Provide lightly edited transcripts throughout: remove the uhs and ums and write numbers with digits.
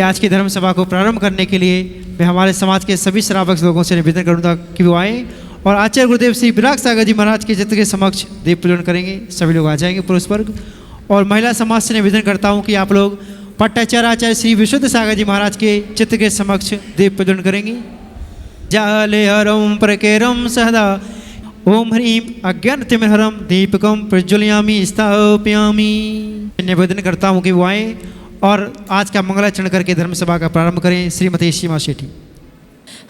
आज की धर्म सभा को प्रारंभ करने के लिए मैं हमारे समाज के सभी श्रावक लोगों से निवेदन करूंगा कि वो आएँ और आचार्य गुरुदेव श्री विराग सागर जी महाराज के चित्र के समक्ष दीप पूजन करेंगे। सभी लोग आ जाएंगे पुरुष वर्ग। और महिला समाज से निवेदन करता हूं कि आप लोग पट्टाचार्य आचार्य श्री विशुद्ध सागर जी महाराज के चित्र के समक्ष दीप पूजन करेंगे। जाले हरम प्रकेरम सहदा ओम ह्रीम अज्ञानतिमिरहरम दीपकम प्रज्वलयामि स्थापयामि। निवेदन करता हूं कि वो आए और आज का मंगलाचरण करके धर्म सभा का प्रारंभ करें। श्रीमती सीमा शेट्टी।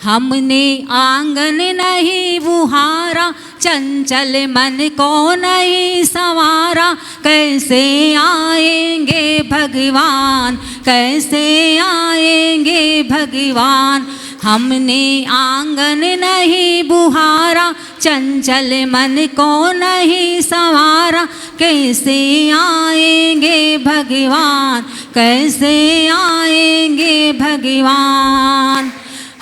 हमने आंगन नहीं बुहारा, चंचल मन को नहीं संवारा, कैसे आएंगे भगवान, कैसे आएंगे भगवान। हमने आंगन नहीं बुहारा, चंचल मन को नहीं संवारा, कैसे आएंगे भगवान, कैसे आएंगे भगवान।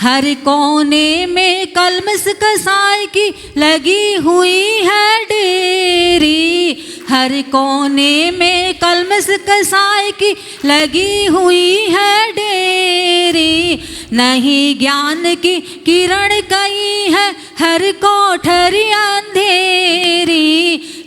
हर कोने में कलमस कसाई की लगी हुई है डेरी, हर कोने में कलमस कसाई की लगी हुई है डेरी। नहीं ज्ञान की किरण कहीं है हर कोठरी अंधेरी,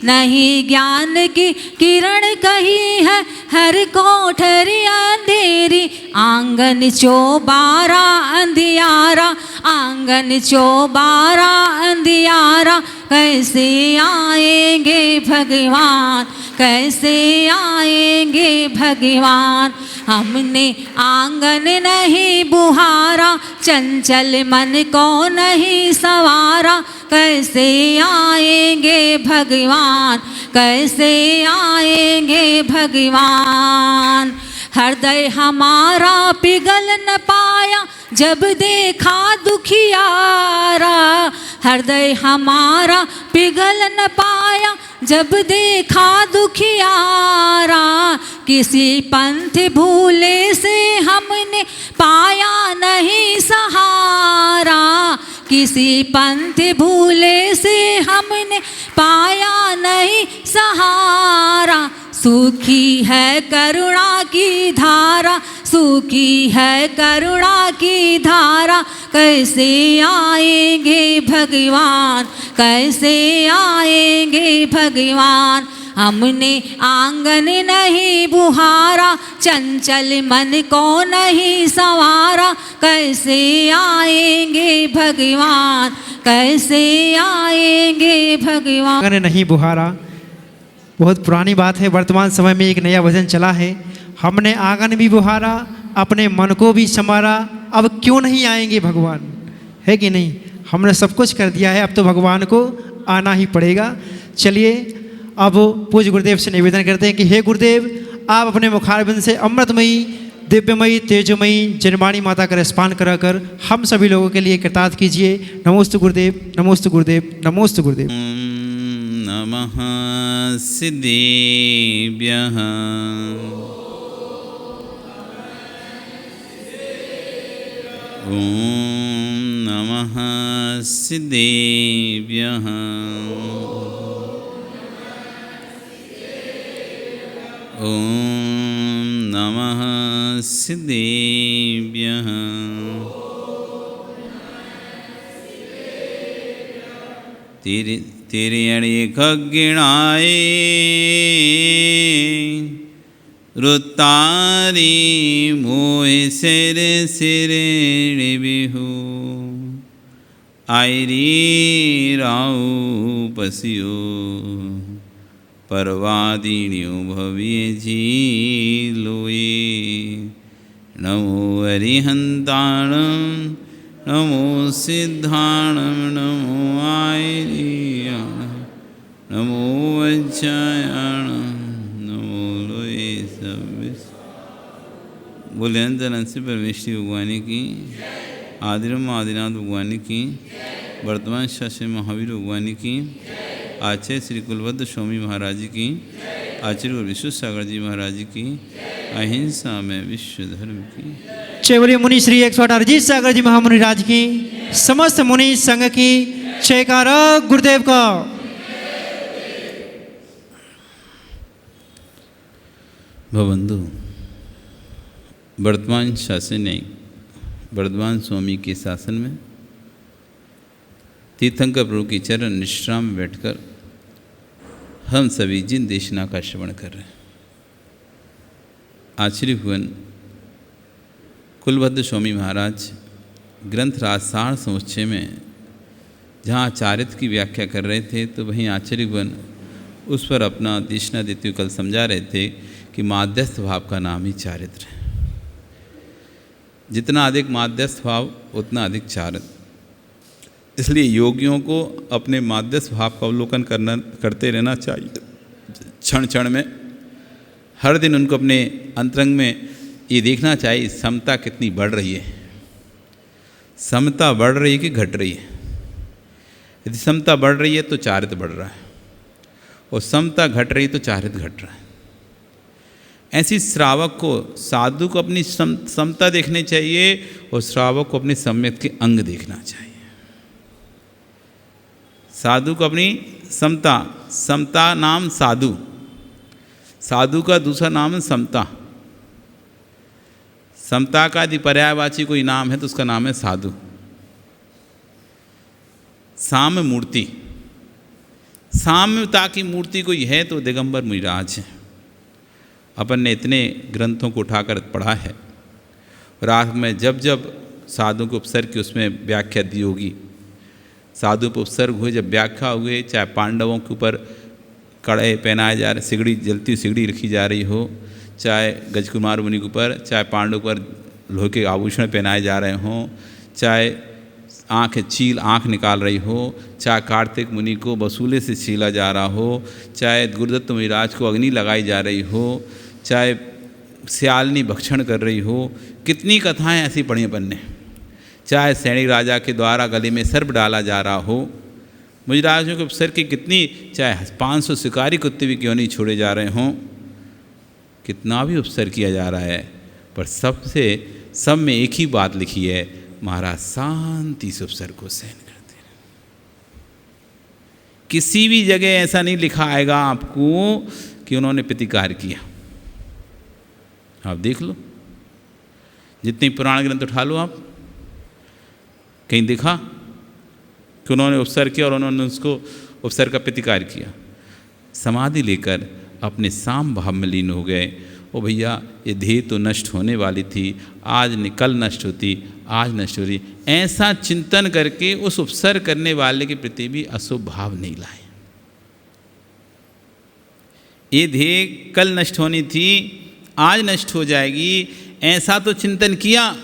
नहीं ज्ञान की किरण कहीं है हर कोठरी अंधेरी। आंगन चौबारा अंधियारा, आंगन चौबारा अंधियारा, कैसे आएंगे भगवान, कैसे आएंगे भगवान। हमने आंगन नहीं बुहारा, चंचल मन को नहीं संवारा, कैसे आएंगे भगवान, कैसे आएंगे भगवान। हृदय हमारा पिघल न पाया जब देखा दुखियारा, हृदय हमारा पिघल न पाया जब देखा दुखियारा। किसी पंथ भूले से हमने पाया नहीं सहारा, किसी पंथ भूले से हमने पाया नहीं सहारा। सूखी है करुणा की धारा, सूखी है करुणा की धारा, कैसे आएंगे भगवान, कैसे आएंगे भगवान। हमने आंगन नहीं बुहारा, चंचल मन को नहीं संवारा, कैसे आएंगे भगवान, कैसे आएंगे भगवान। आंगन नहीं बुहारा बहुत पुरानी बात है। वर्तमान समय में एक नया वचन चला है, हमने आंगन भी बुहारा, अपने मन को भी संवारा, अब क्यों नहीं आएंगे भगवान, है कि नहीं। हमने सब कुछ कर दिया है, अब तो भगवान को आना ही पड़ेगा। चलिए अब पूज्य गुरुदेव से निवेदन करते हैं कि हे गुरुदेव, आप अपने मुखारबिंद से अमृतमयी दिव्यमयी तेजोमयी जनवाणी माता का रसपान कराकर हम सभी लोगों के लिए कृतार्थ कीजिए। नमोस्तु गुरुदेव, नमोस्तु गुरुदेव, नमोस्तु गुरुदेव। नमः सिद्धेभ्यः। ॐ नमः सिद्धेभ्यः। ॐ नमः सिद्धेभ्यः। तिर्यणि खग्गिणाय रुत्तारी मोहि सिर सिरेणि बिहु आयरी राउ पसियो परवादिन्यो भव्य झीलोए। नमो हरिहन्ताणं नमो सिद्धाणं नमो आयर्याणं नमो वज्रायाणं नमो लोये सव्य। बोले अनंत से परमेश्वरी भगवान की, आदिरम आदिनाथ भगवान की, वर्तमान शास्त्री महावीर भगवान की, आचार्य श्री कुलवद्ध स्वामी महाराज की, आचार्य विश्व सागर जी महाराज की, अहिंसा में विश्व धर्म की। चैवली मुनि श्री 108 अरिजीत सागर जी महामुनि राज की, समस्त मुनि संघ की जयकारा गुरुदेव का। भवंदु वर्तमान शासन नहीं, वर्तमान स्वामी के शासन में तीर्थंकर प्रभु की चरण निष्ठाम में बैठकर हम सभी जिन देशना का श्रवण कर रहे हैं। आचार्य भुवन कुलभद्र स्वामी महाराज ग्रंथ राजसार समुच्चय में जहाँ चारित्र की व्याख्या कर रहे थे, तो वहीं आचार्य भुवन उस पर अपना देशना देते हुए कल समझा रहे थे कि माध्यस्थ भाव का नाम ही चारित्र है। जितना अधिक माध्यस्थ भाव उतना अधिक चारित्र। इसलिए योगियों को अपने माध्यस्थ भाव का अवलोकन करते रहना चाहिए। क्षण क्षण में हर दिन उनको अपने अंतरंग में ये देखना चाहिए समता कितनी बढ़ रही है, समता बढ़ रही है कि घट रही है। यदि समता बढ़ रही है तो चारित्र बढ़ रहा है, और समता घट रही है तो चारित्र घट रहा है। ऐसी श्रावक को, साधु को अपनी समता देखनी चाहिए और श्रावक को अपने सम्यक के अंग देखना चाहिए। साधु को अपनी समता, समता नाम साधु, साधु का दूसरा नाम है समता। समता का यदि पर्यायवाची कोई नाम है तो उसका नाम है साधु। साम्य मूर्ति, साम्यता की मूर्ति कोई है तो दिगंबर मुनिराज है। अपन ने इतने ग्रंथों को उठाकर पढ़ा है, राग में जब जब साधु को उपसर्ग की उसमें व्याख्या दी होगी, साधु पर उपसर्ग हुए, जब व्याख्या हुए, चाहे पांडवों के ऊपर कड़े पहनाए जा रहे, सिगड़ी जलती सिगड़ी रखी जा रही हो, चाहे गजकुमार मुनि के ऊपर, चाहे पांडव पर लोहे के आभूषण पहनाए जा रहे हों, चाहे आँख चील आँख निकाल रही हो, चाहे कार्तिक मुनि को वसूले से छीला जा रहा हो, चाहे गुरुदत्त मुनिराज को अग्नि लगाई जा रही हो, चाहे सियालनी भक्षण कर रही हो, कितनी कथाएं ऐसी पढ़ी अपन ने। चाहे सैनिक राजा के द्वारा गले में सर्प डाला जा रहा हो, मुनिराजों के उपसर्ग की कितनी, चाहे 500 शिकारी कुत्ते भी क्यों नहीं छोड़े जा रहे हों, कितना भी उपसर्ग किया जा रहा है, पर सब में एक ही बात लिखी है, महाराज शांति से उपसर्ग को सहन करते हैं। किसी भी जगह ऐसा नहीं लिखा आएगा आपको कि उन्होंने प्रतिकार किया। आप देख लो, जितने पुराण ग्रंथ उठा लो आप, कहीं देखा कि उन्होंने उपसर्ग किया और उन्होंने उसको उपसर्ग का प्रतिकार किया। समाधि लेकर अपने साम भाव में लीन हो गए। ओ भैया, ये देह तो नष्ट होने वाली थी, आज न कल नष्ट होती, आज नष्ट हो रही। ऐसा चिंतन करके उस उपसर्ग करने वाले के प्रति भी अशुभ भाव नहीं लाए। ये देह कल नष्ट होनी थी, आज नष्ट हो जाएगी, ऐसा तो चिंतन किया,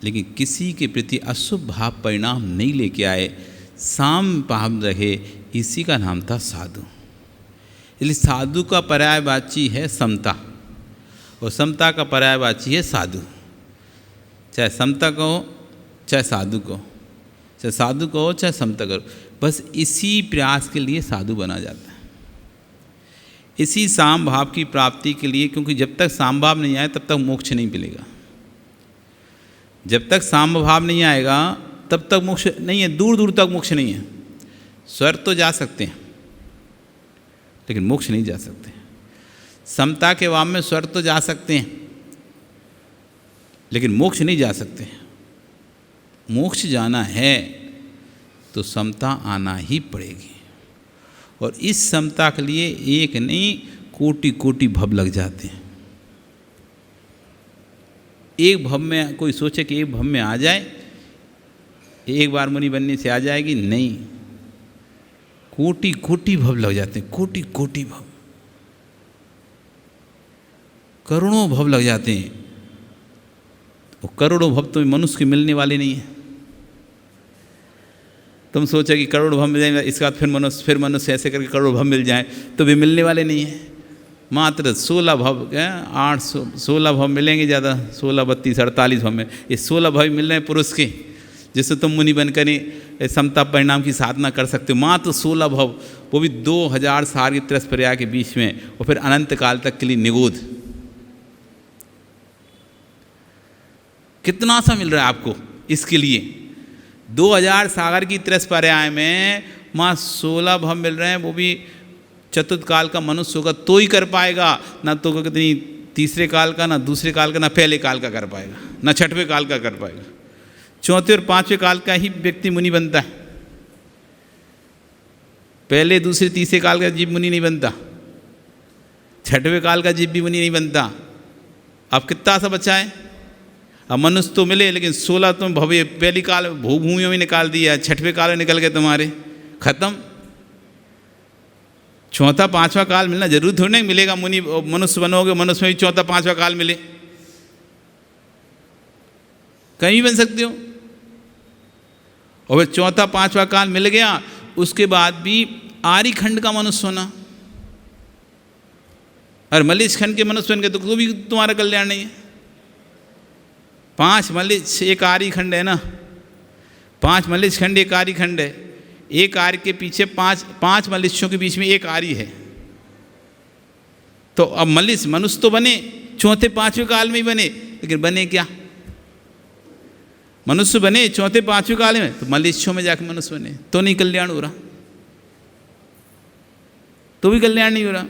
लेकिन किसी के प्रति अशुभ भाव परिणाम नहीं लेके आए, साम भाव रहे। इसी का नाम था साधु। इसलिए साधु का पर्यायवाची है समता, और समता का पर्यायवाची है साधु। चाहे समता कहो, चाहे साधु कहो, चाहे साधु कहो, चाहे समता करो, बस इसी प्रयास के लिए साधु बना जाता है, इसी साम भाव की प्राप्ति के लिए। क्योंकि जब तक साम भाव नहीं आए तब तक मोक्ष नहीं मिलेगा। जब तक साम भाव नहीं आएगा तब तक मोक्ष नहीं है, दूर दूर तक मोक्ष नहीं है। स्वर्ग तो जा सकते हैं लेकिन मोक्ष नहीं जा सकते। समता के वाम में स्वर्ग तो जा सकते हैं लेकिन मोक्ष नहीं जा सकते। मोक्ष जाना है तो समता आना ही पड़ेगी, और इस समता के लिए एक नहीं कोटि कोटि भव लग जाते हैं। एक भव में कोई सोचे कि एक भव में आ जाए, एक बार मुनि बनने से आ जाएगी, नहीं, कोटि कोटि भव लग जाते हैं। कोटि कोटि भव, करोड़ों भव लग जाते हैं। वो करोड़ों भव तो मनुष्य के मिलने वाले नहीं है। तुम सोचो कि करोड़ भव मिल जाएंगे, इसके बाद फिर मनुष्य ऐसे करके करोड़ भव मिल जाए, तो भी मिलने वाले नहीं है। मात्र 16 भव, 16 भव मिलेंगे ज़्यादा, 16, 32, 48 भव में। ये 16 भव मिल रहे हैं पुरुष के, जिससे तुम मुनि बनकर समता परिणाम की साधना कर सकते हो। मात्र 16 भव, वो भी 2000 साल की त्रस्पर्या के बीच में, और फिर अनंत काल तक के लिए निगोध। कितना सा मिल रहा है आपको इसके लिए? 2000 सागर की त्रस्पर्याय में माँ 16 भव मिल रहे हैं, वो भी चतुर्थ काल का मनुष्य होगा तो ही कर पाएगा, ना तो कितनी तीसरे काल का, ना दूसरे काल का, ना पहले काल का कर पाएगा, ना छठवें काल का कर पाएगा। चौथे और पांचवें काल का ही व्यक्ति मुनि बनता है। पहले दूसरे तीसरे काल का जीव मुनि नहीं बनता, छठवें काल का जीव भी मुनि नहीं बनता। अब कितना सा बचा है? अब मनुष्य तो मिले, लेकिन 16 तुम भव्य पहली काल भूभूमियों में निकाल दिया, छठवें काल में निकल गए तुम्हारे, खत्म। चौथा पांचवा काल मिलना जरूर थोड़ी नहीं मिलेगा। मुनि मनुष्य बनोगे, मनुष्य में भी चौथा पांचवा काल मिले, कहीं भी बन सकते हो। और चौथा पांचवा काल मिल गया, उसके बाद भी आर्य खंड का मनुष्य होना, और मलिच खंड के मनुष्य बन गए तो भी तुम्हारा कल्याण नहीं है। 5 मलिच एक आर्य खंड है ना, 5 मलिच खंड एक आर्य खंड है। एक आर्य के पीछे 5 मलिच्यों के बीच में एक आर्य है। तो अब मलिच मनुष्य तो बने, चौथे पांचवें काल में ही बने, लेकिन बने क्या? मनुष्य बने चौथे पांचवें काल में, तो मलिच्यों में जाके मनुष्य बने, तो नहीं कल्याण हो रहा, तो भी कल्याण नहीं हो रहा।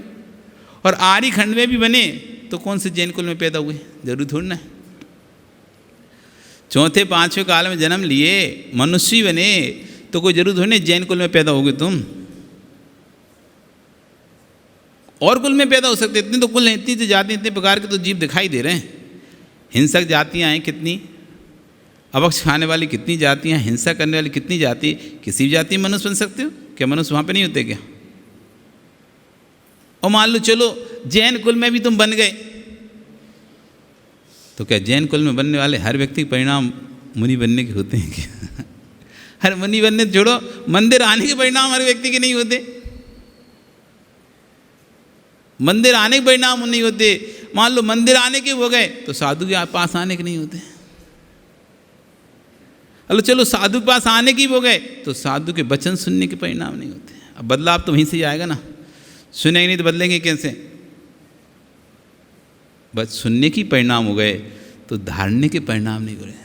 और आर्य खंड में भी बने तो कौन से जैन कुल में पैदा हुए? जरूर थोड़ी ना। चौथे पांचवें काल में जन्म लिए, मनुष्य बने, तो कोई जरूर थोड़ी नहीं जैन कुल में पैदा होगे तुम। और कुल में पैदा हो सकते, इतनी तो कुल हैं, इतनी तो जाति, इतने प्रकार के तो जीव दिखाई दे रहे हैं। हिंसक जातियां हैं कितनी, अवक्ष खाने वाली कितनी जातियां, हिंसा करने वाली कितनी जाति। किसी भी जाति में मनुष्य बन सकते हो क्या? मनुष्य वहाँ पे नहीं होते क्या? और मान लो चलो जैन कुल में भी तुम बन गए, तो क्या जैन कुल में बनने वाले हर व्यक्ति के परिणाम मुनि बनने के होते हैं क्या? हर मुनि बनने छोड़ो, मंदिर आने के परिणाम हर व्यक्ति के नहीं होते। मंदिर आने के परिणाम नहीं होते। मान लो मंदिर आने के हो गए तो साधु के पास आने के नहीं होते। अलो चलो साधु के पास आने की हो गए तो साधु के वचन सुनने के परिणाम नहीं होते। अब बदलाव तो वहीं से ही आएगा ना, सुनेंगे नहीं तो बदलेंगे कैसे? बस सुनने की परिणाम हो गए तो धारने के परिणाम नहीं हो रहे।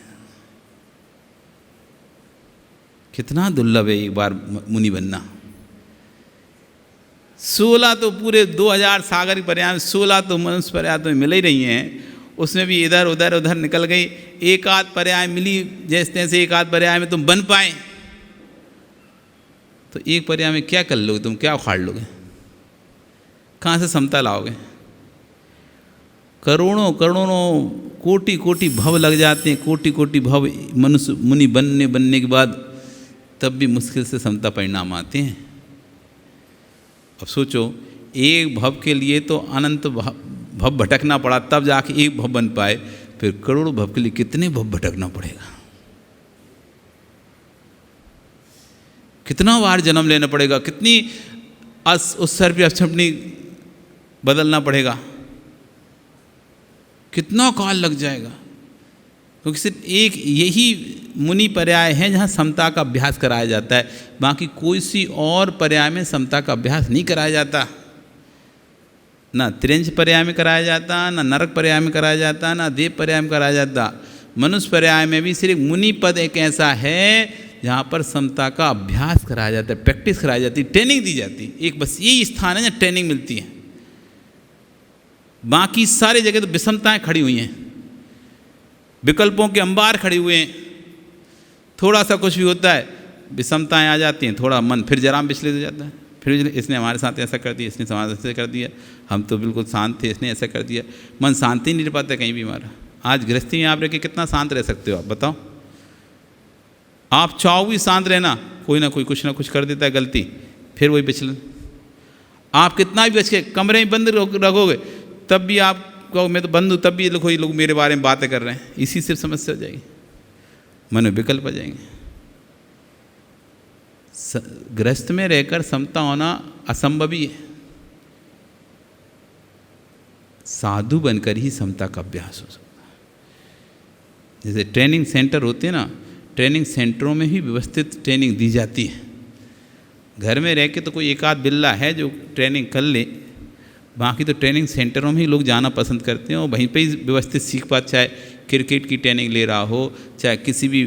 कितना दुर्लभ है एक बार मुनि बनना। 16 तो पूरे 2000 सागर पर्याय, 16 तो मनुष्य पर्याय तो मिल ही रही हैं, उसमें भी इधर उधर उधर निकल गई। एक आध पर्याय मिली, जैसे तैसे एक आध पर्याय में तुम बन पाए, तो एक पर्याय में क्या कर लोगे तुम? क्या उखाड़ लोगे? कहाँ से समता लाओगे? करोड़ों करोड़ों कोटि कोटि भव लग जाते हैं, कोटि कोटि भव मनुष्य मुनि बनने के बाद तब भी मुश्किल से समता परिणाम आते हैं। अब सोचो, एक भव के लिए तो अनंत भव भटकना पड़ा, तब जाके एक भव बन पाए, फिर करोड़ों भव के लिए कितने भव भटकना पड़ेगा? कितना बार जन्म लेना पड़ेगा? कितनी उत्सर्ग भी अपनी बदलना पड़ेगा? कितना काल लग जाएगा? क्योंकि सिर्फ एक यही मुनि पर्याय है जहाँ समता का अभ्यास कराया जाता है, बाकी कोई सी और पर्याय में समता का अभ्यास नहीं कराया जाता। ना त्रिंज पर्याय में कराया जाता, ना नरक पर्याय में कराया जाता, ना देव पर्याय में कराया जाता। मनुष्य पर्याय में भी सिर्फ मुनि पद एक ऐसा है जहाँ पर समता का अभ्यास कराया जाता है, प्रैक्टिस कराई जाती है, ट्रेनिंग दी जाती है। एक बस यही स्थान है जहाँ ट्रेनिंग मिलती है। बाकी सारी जगह तो विषमताएं खड़ी हुई हैं, विकल्पों के अंबार खड़े हुए हैं। थोड़ा सा कुछ भी होता है विषमताएं आ जाती हैं, थोड़ा मन फिर जरा विचलित हो जाता है, फिर इसने हमारे साथ ऐसा कर दिया, इसने समाज ऐसा कर दिया, हम तो बिल्कुल शांत थे, इसने ऐसा कर दिया। मन शांति नहीं रह पाता कहीं भी हमारा। आज गृहस्थी में आप रह के कितना शांत रह सकते हो आप बताओ? आप चाहो भी शांत रहना, कोई ना कोई कुछ ना कुछ कर देता है गलती, फिर वही विचलन। आप कितना भी बच के कमरे में बंद रखोगे तब भी आप कहो मैं तो बंद हूँ, तब भी कोई लोग मेरे बारे में बातें कर रहे हैं। इसी से समस्या हो जाएगी, मन में विकल्प आ जाएंगे। गृहस्थ में रहकर समता होना असंभव ही है। साधु बनकर ही समता का अभ्यास हो सकता है। जैसे ट्रेनिंग सेंटर होते हैं ना, ट्रेनिंग सेंटरों में ही व्यवस्थित ट्रेनिंग दी जाती है। घर में रह के तो कोई एक आध बिल्ला है जो ट्रेनिंग कर ले, बाकी तो ट्रेनिंग सेंटरों में ही लोग जाना पसंद करते हैं और वहीं पे ही व्यवस्थित सीख पाते। चाहे क्रिकेट की ट्रेनिंग ले रहा हो, चाहे किसी भी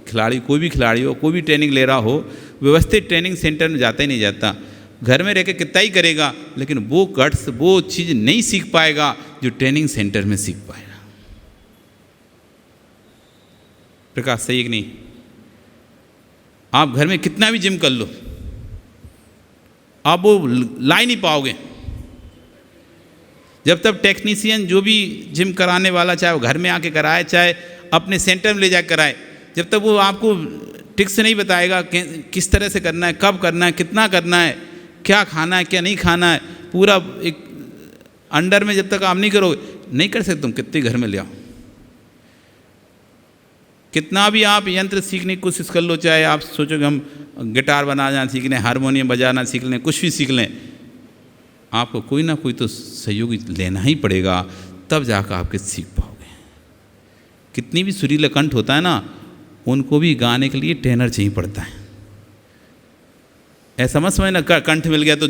खिलाड़ी, कोई भी खिलाड़ी हो, कोई भी ट्रेनिंग ले रहा हो, व्यवस्थित ट्रेनिंग सेंटर में जाता ही नहीं जाता। घर में रह के कितना ही करेगा, लेकिन वो गट्स, वो चीज़ नहीं सीख पाएगा जो ट्रेनिंग सेंटर में सीख पाएगा। प्रकाश, सही है कि नहीं? आप घर में कितना भी जिम कर लो, आप वो ला ही नहीं पाओगे जब तक टेक्नीशियन जो भी जिम कराने वाला, चाहे वो घर में आके कराए चाहे अपने सेंटर में ले जाकर कराए, जब तक वो आपको ठीक से नहीं बताएगा किस तरह से करना है, कब करना है, कितना करना है, क्या खाना है, क्या नहीं खाना है, पूरा एक अंडर में जब तक आप नहीं करोगे, नहीं कर सकते। तुम कितने घर में ले आओ, कितना भी आप यंत्र सीखने की कोशिश कर लो, चाहे आप सोचो कि हम गिटार बनाना सीख लें, हारमोनियम बजाना सीख लें, कुछ भी सीख लें, आपको कोई ना कोई तो सहयोगी लेना ही पड़ेगा, तब जाकर आप किस सीख पाओगे। कितनी भी सुरीला कंठ होता है ना, उनको भी गाने के लिए ट्रेनर चाहिए पड़ता है। ऐसा मत समझना कंठ मिल गया तो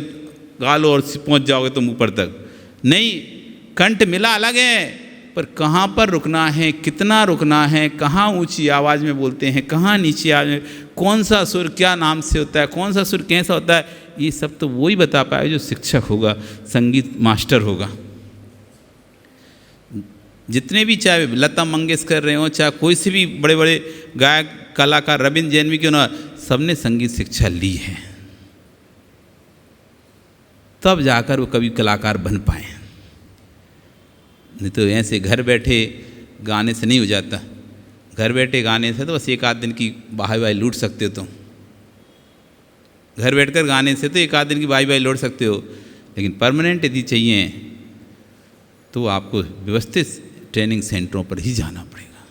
गा लो और पहुंच जाओगे तुम ऊपर तक, नहीं। कंठ मिला अलग है, पर कहाँ पर रुकना है, कितना रुकना है, कहाँ ऊंची आवाज़ में बोलते हैं, कहाँ नीची आवाज़ में, कौन सा सुर क्या नाम से होता है, कौन सा सुर कैसा होता है, ये सब तो वही बता पाए जो शिक्षक होगा, संगीत मास्टर होगा। जितने भी, चाहे लता मंगेशकर रहे हो, चाहे कोई से भी बड़े बड़े गायक कलाकार, रविंद्र जैन भी क्यों ना, सबने संगीत शिक्षा ली है, तब जाकर वो कभी कलाकार बन पाए। नहीं तो ऐसे घर बैठे गाने से नहीं हो जाता। घर बैठे गाने से तो बस एक आध दिन की वाही लूट सकते हो तुम। घर बैठकर गाने से तो एक आध दिन की वाही लूट सकते हो, लेकिन परमानेंट यदि चाहिए तो आपको व्यवस्थित ट्रेनिंग सेंटरों पर ही जाना पड़ेगा।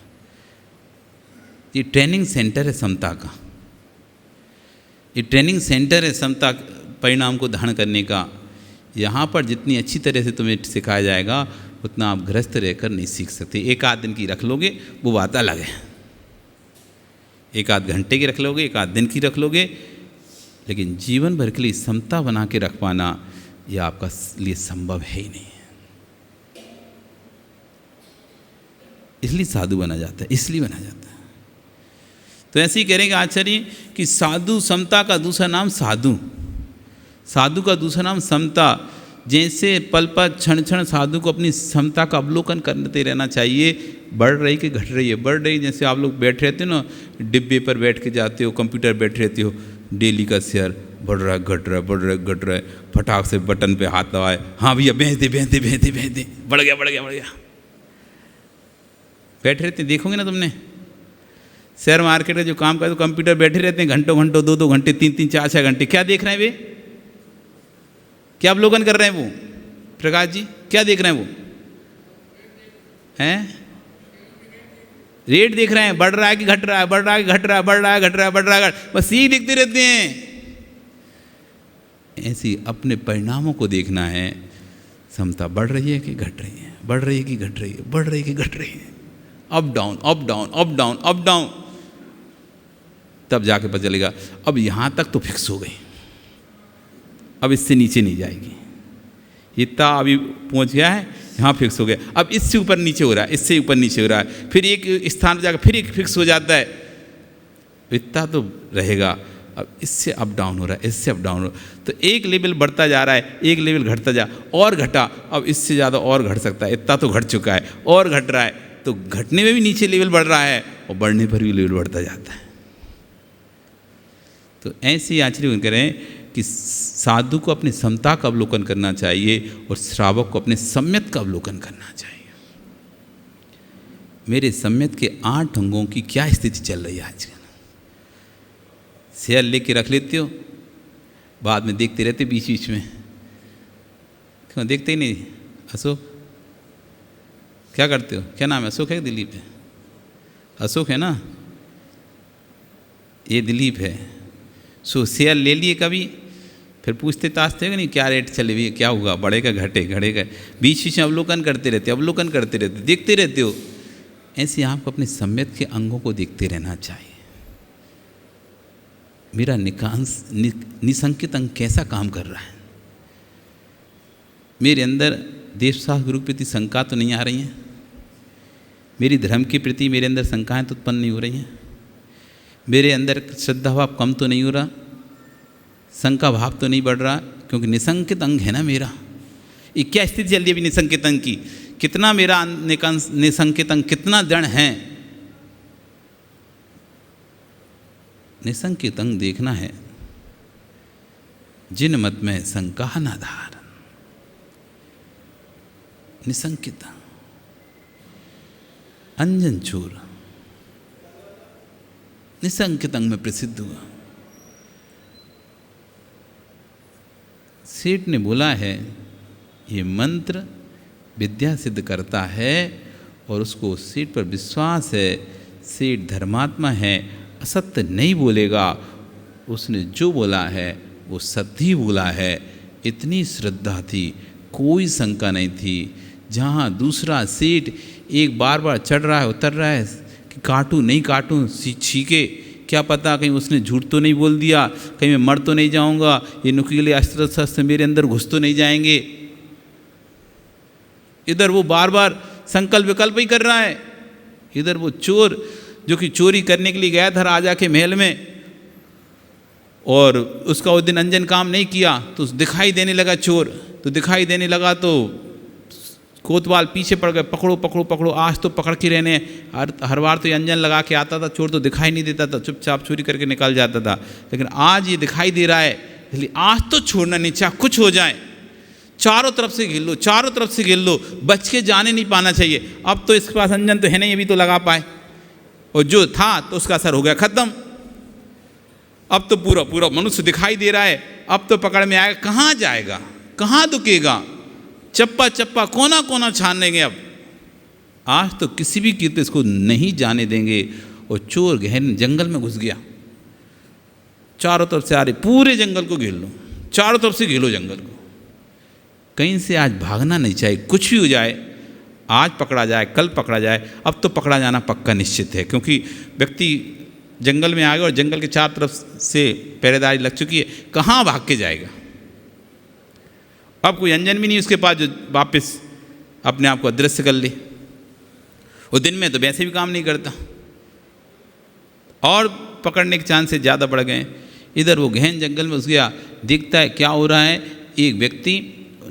ये ट्रेनिंग सेंटर है समता का, ये ट्रेनिंग सेंटर है समता परिणाम को धारण करने का। यहाँ पर जितनी अच्छी तरह से तुम्हें सिखाया जाएगा उतना आप गृहस्थ रहकर नहीं सीख सकते। एक आध दिन की रख लोगे वो बात अलग है, एक आध घंटे की रख लोगे, एक आध दिन की रख लोगे, लेकिन जीवन भर के लिए समता बना के रख पाना यह आपका लिए संभव है ही नहीं। इसलिए साधु बना जाता है, इसलिए बना जाता है। तो ऐसे ही करेंगे आचार्य कि साधु, समता का दूसरा नाम साधु, साधु का दूसरा नाम समता। जैसे पल पल क्षण क्षण साधु को अपनी समता का अवलोकन करते रहना चाहिए, बढ़ रही कि घट रही है, बढ़ रही। जैसे आप लोग बैठ रहते हो ना, डिब्बे पर बैठ के जाते हो, कंप्यूटर बैठ रहते हो, डेली का शेयर बढ़ रहा है, घट रहा है, बढ़ रहा है, घट रहा है, फटाक से बटन पे हाथ दबाए, हाँ भैया भेज दे, बढ़ गया, बैठे रहते। देखोगे ना तुमने शेयर मार्केट में जो काम करते, कंप्यूटर बैठे रहते हैं घंटों घंटों, 2-2 घंटे, 3-3, 4-4 घंटे। क्या देख रहे हैं वे, क्या अवलोकन कर रहे हैं वो? प्रकाश जी क्या देख रहे हैं वो? हैं रेट देख रहे हैं, बढ़ रहा है कि घट रहा है, बढ़ रहा है कि घट रहा है, बढ़ रहा है, घट रहा है, बढ़ रहा है, बस यही देखते रहते हैं। ऐसी अपने परिणामों को देखना है, समता बढ़ रही है कि घट रही है, बढ़ रही है कि घट रही है, बढ़ रही है कि घट रही है, up down, up down, up down, up down, तब जाके पता चलेगा अब यहाँ तक तो फिक्स हो गई, अब इससे नीचे नहीं जाएगी। इतना अभी पहुँच गया है, यहाँ फिक्स हो गया, अब इससे ऊपर नीचे हो रहा है, इससे ऊपर नीचे हो रहा है, फिर एक स्थान पर जाकर फिर एक फिक्स हो जाता है। इतना तो रहेगा, अब इससे अप डाउन हो रहा है, इससे अप डाउन हो रहा है, तो एक लेवल बढ़ता जा रहा है, एक लेवल घटता जा, और घटा, अब इससे ज़्यादा और घट सकता है, इतना तो घट चुका है, और घट रहा है, तो घटने में भी नीचे लेवल बढ़ रहा है और बढ़ने पर भी लेवल बढ़ता जाता है। तो ऐसे ही आचरण करें कि साधु को अपनी समता का अवलोकन करना चाहिए और श्रावक को अपने सम्यक का अवलोकन करना चाहिए। मेरे सम्यक के 8 अंगों की क्या स्थिति चल रही है आजकल? शेयर लेके रख लेते हो, बाद में देखते रहते बीच बीच में, क्यों देखते ही नहीं? अशोक क्या करते हो? क्या नाम है? अशोक है, दिलीप है? अशोक है ना, ये दिलीप है। सो शेयर ले लिए कभी, फिर पूछते ताछते हो नहीं क्या रेट चले हुई, क्या हुआ, बढ़ेगा घटे, घटेगा, बीच बीच में अवलोकन करते रहते, अवलोकन करते रहते, देखते रहते हो। ऐसे आपको अपने सम्यक के अंगों को देखते रहना चाहिए। मेरा निसंकित अंग कैसा काम कर रहा है? मेरे अंदर देवशास्त्र गुरु के प्रति शंका तो नहीं आ रही हैं? मेरी धर्म के प्रति मेरे अंदर शंकाएं तो उत्पन्न नहीं हो रही हैं? मेरे अंदर श्रद्धा भाव कम तो नहीं हो रहा? संघ का भाव तो नहीं बढ़ रहा, क्योंकि निसंकित अंग है ना मेरा। ये क्या स्थिति चल रही है अभी निसंकित अंग की? कितना मेरा निसंकित अंग कितना दृढ़ है? निसंकित अंग देखना है। जिन मत में शंका न धार, निसंकित अंजन चोर निसंकित अंग में प्रसिद्ध हुआ। सेठ ने बोला है ये मंत्र विद्या सिद्ध करता है और उसको सेठ पर विश्वास है। सेठ धर्मात्मा है, असत्य नहीं बोलेगा, उसने जो बोला है वो सत्य ही बोला है। इतनी श्रद्धा थी, कोई शंका नहीं थी। जहाँ दूसरा सेठ एक बार बार चढ़ रहा है उतर रहा है कि काटूँ नहीं काटूँ, छीके, क्या पता कहीं उसने झूठ तो नहीं बोल दिया, कहीं मैं मर तो नहीं जाऊँगा, ये नुकीले अस्त्र शस्त्र मेरे अंदर घुस तो नहीं जाएंगे। इधर वो बार बार संकल्प विकल्प ही कर रहा है। इधर वो चोर जो कि चोरी करने के लिए गया था राजा के महल में, और उसका उस दिन अंजन काम नहीं किया तो दिखाई देने लगा चोर। तो दिखाई देने लगा तो कोतवाल पीछे पड़ गए, पकड़ो पकड़ो पकड़ो, आज तो पकड़ के रहने। हर बार तो ये अंजन लगा के आता था चोर, तो दिखाई नहीं देता था, चुपचाप चोरी करके निकल जाता था। लेकिन आज ये दिखाई दे रहा है, इसलिए आज तो छोड़ना नहीं, चाहे कुछ हो जाए। चारों तरफ से घेर लो, चारों तरफ से घेर लो, बच के जाने नहीं पाना चाहिए। अब तो इसके पास अंजन तो है नहीं, अभी तो लगा पाए, और जो था तो उसका असर हो गया खत्म। अब तो पूरा पूरा मनुष्य दिखाई दे रहा है, अब तो पकड़ में आएगा, कहाँ जाएगा, कहाँ दुकेगा, चप्पा चप्पा कोना कोना छान देंगे। अब आज तो किसी भी कीमत पे इसको नहीं जाने देंगे। और चोर गहन जंगल में घुस गया, चारों तरफ से आ रहे, पूरे जंगल को घेर लो, चारों तरफ से घेर लो जंगल को। कहीं से आज भागना नहीं चाहिए, कुछ भी हो जाए, आज पकड़ा जाए कल पकड़ा जाए, अब तो पकड़ा जाना पक्का निश्चित है। क्योंकि व्यक्ति जंगल में आ गया और जंगल के चारों तरफ से पहरेदारी लग चुकी है, कहाँ भाग के जाएगा। अब कोई अंजन भी नहीं उसके पास जो वापस अपने आप को अदृश्य कर ले। वो दिन में तो वैसे भी काम नहीं करता, और पकड़ने के चांसेस ज़्यादा बढ़ गए। इधर वो गहन जंगल में घुस गया, देखता है क्या हो रहा है। एक व्यक्ति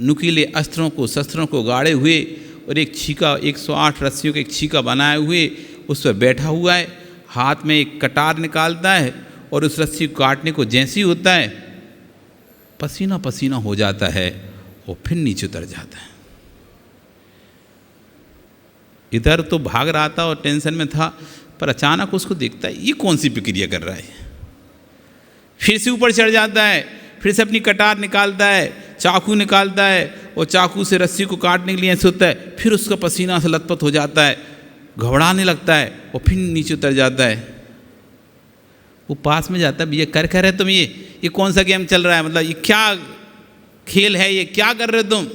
नुकीले अस्त्रों को शस्त्रों को गाड़े हुए और एक छीका, 108 रस्सियों के एक छीका बनाए हुए उस पर बैठा हुआ है। हाथ में एक कटार निकालता है और उस रस्सी को काटने को जैसे ही होता है पसीना पसीना हो जाता है और फिर नीचे उतर जाता है। इधर तो भाग रहा था और टेंशन में था, पर अचानक उसको देखता है ये कौन सी प्रक्रिया कर रहा है। फिर से ऊपर चढ़ जाता है, फिर से अपनी कटार निकालता है, चाकू निकालता है और चाकू से रस्सी को काटने के लिए ऐसे होता है। फिर उसका पसीना से लथपथ हो जाता है, घबराने लगता है और फिर नीचे उतर जाता है। वो पास में जाता है, भैया कर रहे तुम, ये कौन सा गेम चल रहा है, मतलब ये क्या खेल है, ये क्या कर रहे हो तुम,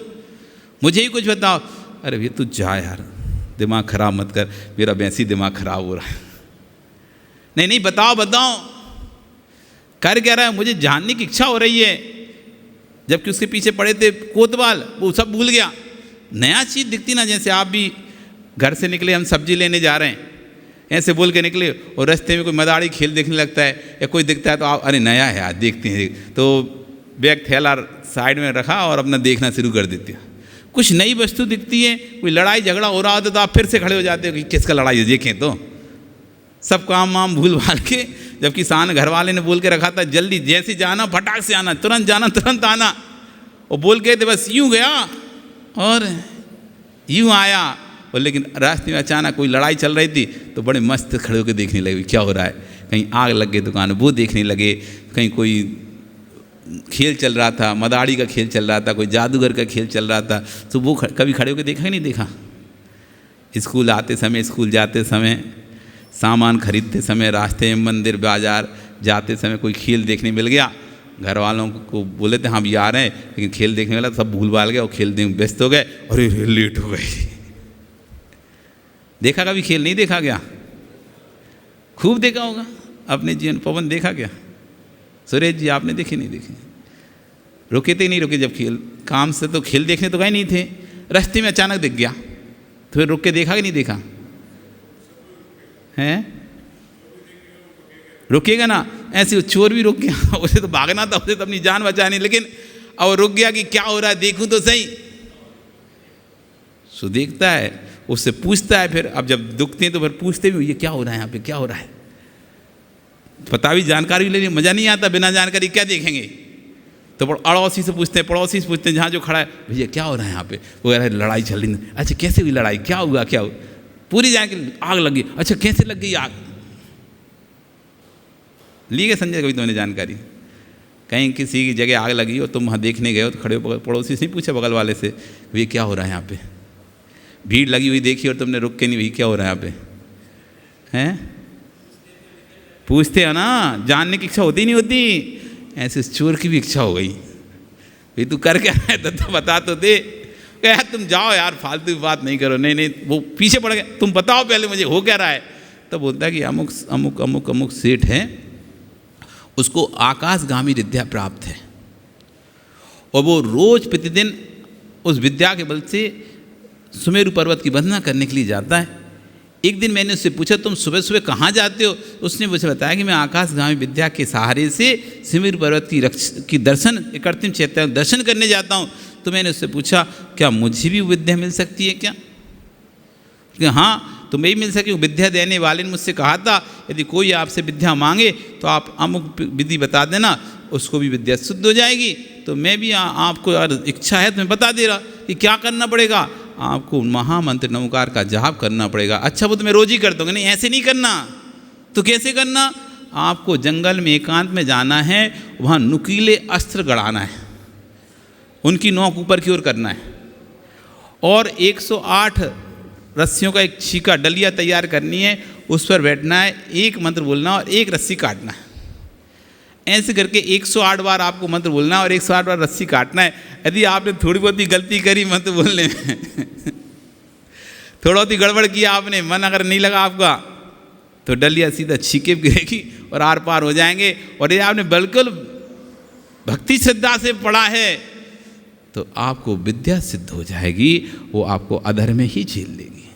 मुझे ही कुछ बताओ। अरे भैया तू जा यार, दिमाग खराब मत कर, मेरा वैसे ही दिमाग खराब हो रहा है। नहीं बताओ कर क्या रहा है, मुझे जानने की इच्छा हो रही है। जबकि उसके पीछे पड़े थे कोतवाल, वो सब भूल गया। नया चीज़ दिखती ना, जैसे आप भी घर से निकले, हम सब्जी लेने जा रहे हैं, ऐसे बोल के निकले और रास्ते में कोई मदारी खेल देखने लगता है या कोई दिखता है तो आप अरे नया है आज देखते हैं, तो बैग थैला साइड में रखा और अपना देखना शुरू कर देते हैं। कुछ नई वस्तु दिखती है, कोई लड़ाई झगड़ा हो रहा होता तो आप फिर से खड़े हो जाते हो कि किसका लड़ाई है, देखें तो सब काम वाम भूल भाल के। जबकि सान घर वाले ने बोल के रखा था जल्दी जैसे जाना फटाक से आना, तुरंत जाना तुरंत आना, और बोल के थे बस यूँ गया और यूँ आया। और लेकिन रास्ते में अचानक कोई लड़ाई चल रही थी तो बड़े मस्त खड़े होकर देखने लगे क्या हो रहा है। कहीं आग लग गई दुकान, वो देखने लगे, कहीं कोई खेल चल रहा था, मदारी का खेल चल रहा था, कोई जादूगर का खेल चल रहा था, तो वो कभी खड़े होकर देखा ही नहीं देखा। स्कूल आते समय, स्कूल जाते समय, सामान खरीदते समय, रास्ते में मंदिर बाजार जाते समय कोई खेल देखने मिल गया, घर वालों को बोले थे हम ये आ रहे हैं, लेकिन खेल देखने वाला सब भूल भाल गए और खेल देखने व्यस्त हो गए और लेट हो गए। देखा कभी खेल नहीं देखा क्या? खूब देखा होगा अपने जीवन। पवन देखा क्या? सुरेश जी आपने देखे नहीं देखे? रुके थे नहीं रुके? जब खेल काम से तो खेल देखने तो गए नहीं थे, रास्ते में अचानक दिख गया तो फिर रुक के देखा कि नहीं देखा? हैं रुकेगा ना, ऐसे वो चोर भी रुक गया, उसे तो भागना था, उसे तो अपनी जान बचानी, लेकिन अब रुक गया कि क्या हो रहा है, देखूं तो सही। सो देखता है, उससे पूछता है, फिर अब जब दुखते हैं तो फिर पूछते भी, ये क्या हो रहा है यहाँ पे, क्या हो रहा है। पता भी, जानकारी लेने मज़ा नहीं आता, बिना जानकारी क्या देखेंगे। तो अड़ोसी से पूछते हैं, पड़ोसी से पूछते हैं, जहाँ जो खड़ा है, भैया क्या हो रहा है यहाँ पे, वो कह रहा है लड़ाई चल रही है। अच्छा कैसे हुई लड़ाई, क्या हुआ, क्या हुआ, पूरी जानकारी, आग लगी, अच्छा कैसे लग गई आग, ली गए संजय कभी तुमने जानकारी। कहीं किसी की जगह आग लगी हो, तुम वहाँ देखने गए हो, तो खड़े हो, पड़ोसी से नहीं पूछा बगल वाले से, भैया क्या हो रहा है यहाँ पे, भीड़ लगी हुई देखी और तुमने रुक के नहीं, भैया क्या हो रहा है यहाँ पे, हैं पूछते हो ना, जानने की इच्छा होती नहीं होती। ऐसे चोर की भी इच्छा हो गई, भाई तू कर क्या रहा है, तो बता तो दे। यार तुम जाओ यार, फालतू की बात नहीं करो, नहीं वो पीछे पड़ गए, तुम बताओ पहले मुझे हो क्या रहा है। तब बोलता है कि अमुक अमुक अमुक अमुक सेठ है, उसको आकाशगामी विद्या प्राप्त है, और वो रोज प्रतिदिन उस विद्या के बल से सुमेरु पर्वत की वंदना करने के लिए जाता है। एक दिन मैंने उससे पूछा, तुम सुबह सुबह कहाँ जाते हो। उसने मुझे बताया कि मैं आकाशगामी विद्या के सहारे से सुमेरु पर्वत की दर्शन, कृत्रिम चैत्य दर्शन करने जाता हूँ। तो मैंने उससे पूछा, क्या मुझे भी विद्या मिल सकती है क्या? कि हाँ तुम्हें भी मिल सके। विद्या देने वाले ने मुझसे कहा था, यदि कोई आपसे विद्या मांगे तो आप अमुक विधि बता देना, उसको भी विद्या शुद्ध हो जाएगी। तो मैं भी आपको अगर इच्छा है तो मैं बता दे रहा कि क्या करना पड़ेगा। आपको महामंत्र नमोकार का जाप करना पड़ेगा। अच्छा वो तो मैं रोज ही करता हूँ। नहीं ऐसे नहीं करना, तो कैसे करना? आपको जंगल में एकांत में जाना है, वहाँ नुकीले अस्त्र गड़ाना है, उनकी नोक ऊपर की ओर करना है, और 108 रस्सियों का एक छीका डलिया तैयार करनी है, उस पर बैठना है, एक मंत्र बोलना और एक रस्सी काटना है। ऐसे करके 108 बार आपको मंत्र बोलना है और 108 बार रस्सी काटना है। यदि आपने थोड़ी बहुत ही गलती करी मंत्र बोलने में थोड़ा बहुत ही गड़बड़ किया आपने, मन अगर नहीं लगा आपका, तो डलिया सीधा छीके गिरेगी और आर पार हो जाएंगे। और यदि आपने बिल्कुल भक्ति श्रद्धा से पढ़ा है तो आपको विद्या सिद्ध हो जाएगी, वो आपको अधर में ही झेल लेगी।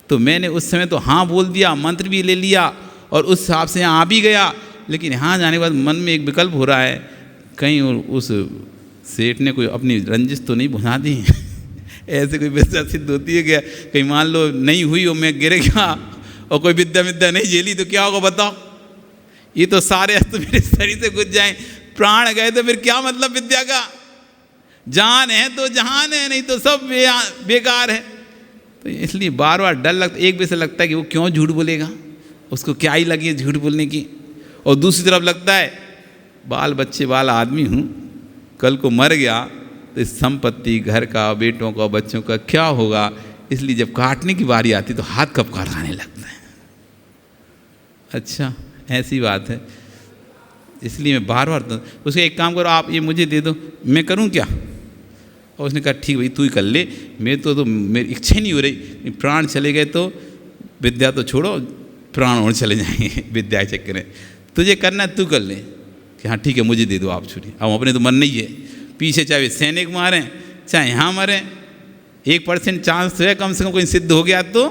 तो मैंने उस समय तो हाँ बोल दिया, मंत्र भी ले लिया और उस हिसाब से यहाँ आ भी गया। लेकिन यहाँ जाने के बाद मन में एक विकल्प हो रहा है, कहीं उस सेठ ने कोई अपनी रंजिश तो नहीं भुना दी ऐसे कोई विद्या सिद्ध होती है क्या? कहीं मान लो नहीं हुई और मैं गिर गया और कोई विद्या नहीं झेली तो क्या होगा बताओ? ये तो सारे अस्त्र मेरे शरीर से गुज जाएं, प्राण गए तो फिर क्या मतलब विद्या का? जान है तो जहान है, नहीं तो सब बेकार है। तो इसलिए बार बार डर लगता, एक वजह से लगता है कि वो क्यों झूठ बोलेगा, उसको क्या ही लगी है झूठ बोलने की, और दूसरी तरफ लगता है बाल बच्चे वाला आदमी हूँ, कल को मर गया तो इस संपत्ति, घर का, बेटों का, बच्चों का क्या होगा। इसलिए जब काटने की बारी आती तो हाथ कब काटने लगता है। अच्छा ऐसी बात है, इसलिए मैं बार बार तो उसके एक काम करो, आप ये मुझे दे दो, मैं करूं क्या? और उसने कहा ठीक भाई तू ही कर ले, मैं तो मेरी इच्छा नहीं हो रही, प्राण चले गए तो विद्या तो छोड़ो, प्राण और चले जाएंगे विद्या के चक्कर में, तुझे करना है तू कर ले। कि हाँ ठीक है मुझे दे दो आप छुरी। अब अपने तो मन नहीं है, पीछे चाहे सैनिक मारें चाहे यहाँ मरें, 1% चांस तो है कम से कम कोई सिद्ध हो गया तो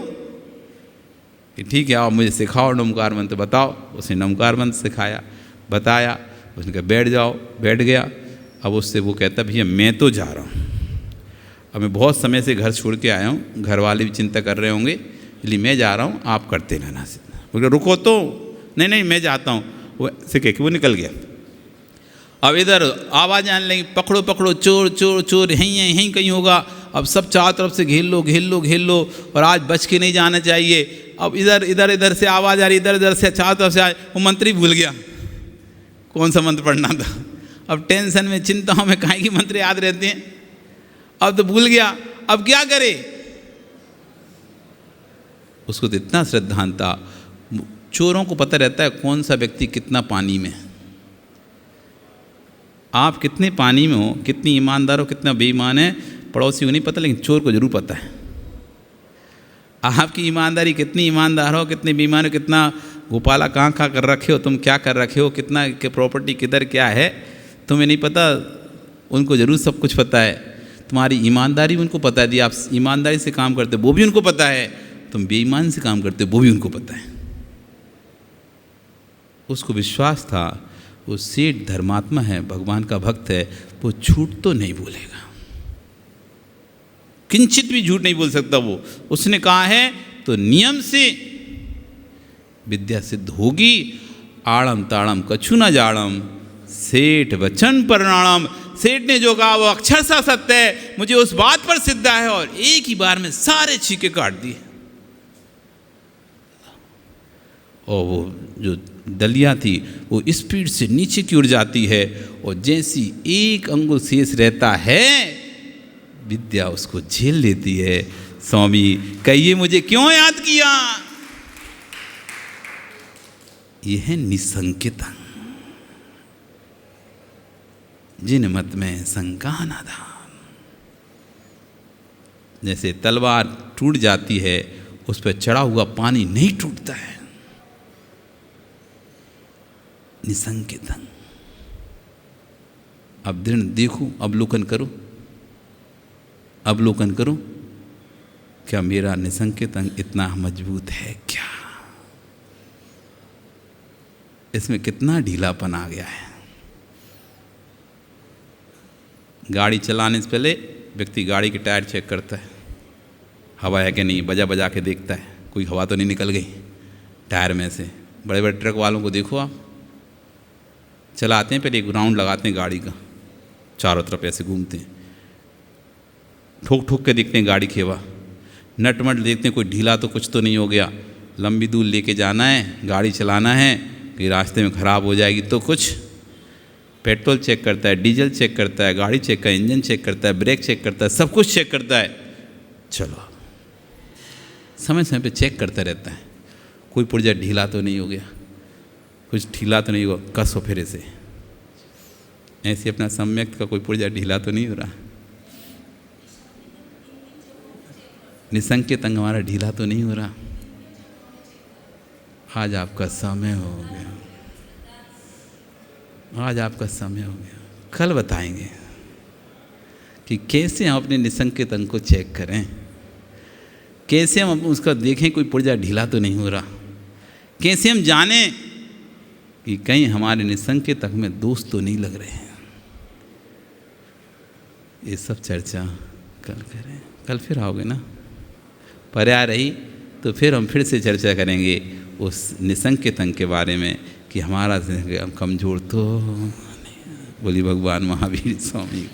कि ठीक है आप मुझे सिखाओ नमकार मंत्र बताओ। उसने नमकार मंत्र सिखाया, बताया, उसने कहा बैठ जाओ, बैठ गया। अब उससे वो कहता भैया मैं तो जा रहा हूँ, अब मैं बहुत समय से घर छोड़ के आया हूँ, घर वाले भी चिंता कर रहे होंगे, इसलिए मैं जा रहा हूँ, आप करते रहना। बोले रुको तो, नहीं नहीं मैं जाता हूँ। वो से कह के वो निकल गया। अब इधर आवाज़ आने लगी, पकड़ो पकड़ो चोर चोर चोर, यहीं है यहीं कहीं होगा। अब सब चारों तरफ से घेर लो घेर लो घेर लो, और आज बच के नहीं जाना चाहिए। अब इधर इधर इधर से आवाज़ आ रही, इधर इधर से चारों तरफ से आए। वो मंत्री भूल गया कौन सा मंत्र पढ़ना था। अब टेंशन में चिंताओं में काहे की मंत्र याद रहते हैं, अब तो भूल गया, अब क्या करे? उसको तो इतना श्रद्धांत था। चोरों को पता रहता है कौन सा व्यक्ति कितना पानी में है। आप कितने पानी में हो, कितनी ईमानदार हो, कितना बेईमान है, पड़ोसी को नहीं पता, लेकिन चोर को जरूर पता है। आपकी ईमानदारी कितनी ईमानदार हो, कितने बेईमान हो, कितना गोपाला कहाँ कर रखे हो, तुम क्या कर रखे हो, कितना के प्रॉपर्टी किधर क्या है, तुम्हें नहीं पता, उनको जरूर सब कुछ पता है। तुम्हारी ईमानदारी उनको पता है, यदि आप ईमानदारी से काम करते वो भी उनको पता है, तुम बेईमान से काम करते वो भी उनको पता है। उसको विश्वास था वो सेठ धर्मात्मा है, भगवान का भक्त है, वो झूठ तो नहीं बोलेगा, किंचित भी झूठ नहीं बोल सकता वो। उसने कहा है तो नियम से विद्या सिद्ध होगी। आड़म ताड़म कछु न जाड़म, सेठ वचन परिणाम। सेठ ने जो कहा वो अक्षरशः सत्य है, मुझे उस बात पर सिद्ध है। और एक ही बार में सारे छीके काट दिए। और वो जो दलिया थी वो स्पीड से नीचे की ओर जाती है, और जैसी एक अंगुल शेष रहता है विद्या उसको झेल लेती है। स्वामी कहिए मुझे क्यों याद किया? यह है निसंकेतन, जिन मत में शंका न धाम। जैसे तलवार टूट जाती है, उस पर चढ़ा हुआ पानी नहीं टूटता है। निसंकेतन। अब दृढ़ देखो, अवलोकन करो, अवलोकन करो, क्या मेरा निसंकेतन इतना मजबूत है क्या? इसमें कितना ढीलापन आ गया है। गाड़ी चलाने से पहले व्यक्ति गाड़ी के टायर चेक करता है, हवा है कि नहीं, बजा बजा के देखता है कोई हवा तो नहीं निकल गई टायर में से। बड़े बड़े ट्रक वालों को देखो, आप चलाते हैं पहले एक राउंड लगाते हैं गाड़ी का, चारों तरफ ऐसे घूमते हैं, ठोक ठोक के देखते हैं गाड़ी की हवा, नट मट देखते हैं कोई ढीला तो कुछ तो नहीं हो गया। लंबी दूर लेके जाना है, गाड़ी चलाना है, कि रास्ते में ख़राब हो जाएगी तो कुछ। पेट्रोल चेक करता है, डीजल चेक करता है, गाड़ी चेक करता है, इंजन चेक करता है, ब्रेक चेक करता है, सब कुछ चेक करता है। चलो समय समय पे चेक करता रहता है, कोई पुर्जा ढीला तो नहीं हो गया, कुछ ढीला तो नहीं हुआ, कसो फिर से। ऐसे अपना सम्यक का कोई पुर्जा ढीला तो नहीं हो रहा, निसंकेतन हमारा ढीला तो नहीं हो रहा। आज आपका समय हो गया, आज आपका समय हो गया। कल बताएंगे कि कैसे हम अपने निसंकेतन को चेक करें, कैसे हम उसका देखें कोई पुर्जा ढीला तो नहीं हो रहा, कैसे हम जानें कि कहीं हमारे निसंकेतक में दोष तो नहीं लग रहे हैं। ये सब चर्चा कल करें। कल फिर आओगे ना? पर्याय रही तो फिर हम फिर से चर्चा करेंगे उस निसंकेतन के बारे में कि हमारा कमज़ोर तो नहीं। बोली भगवान महावीर स्वामी।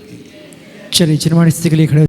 चलिए चिन्माण स्थिति के लिए खड़े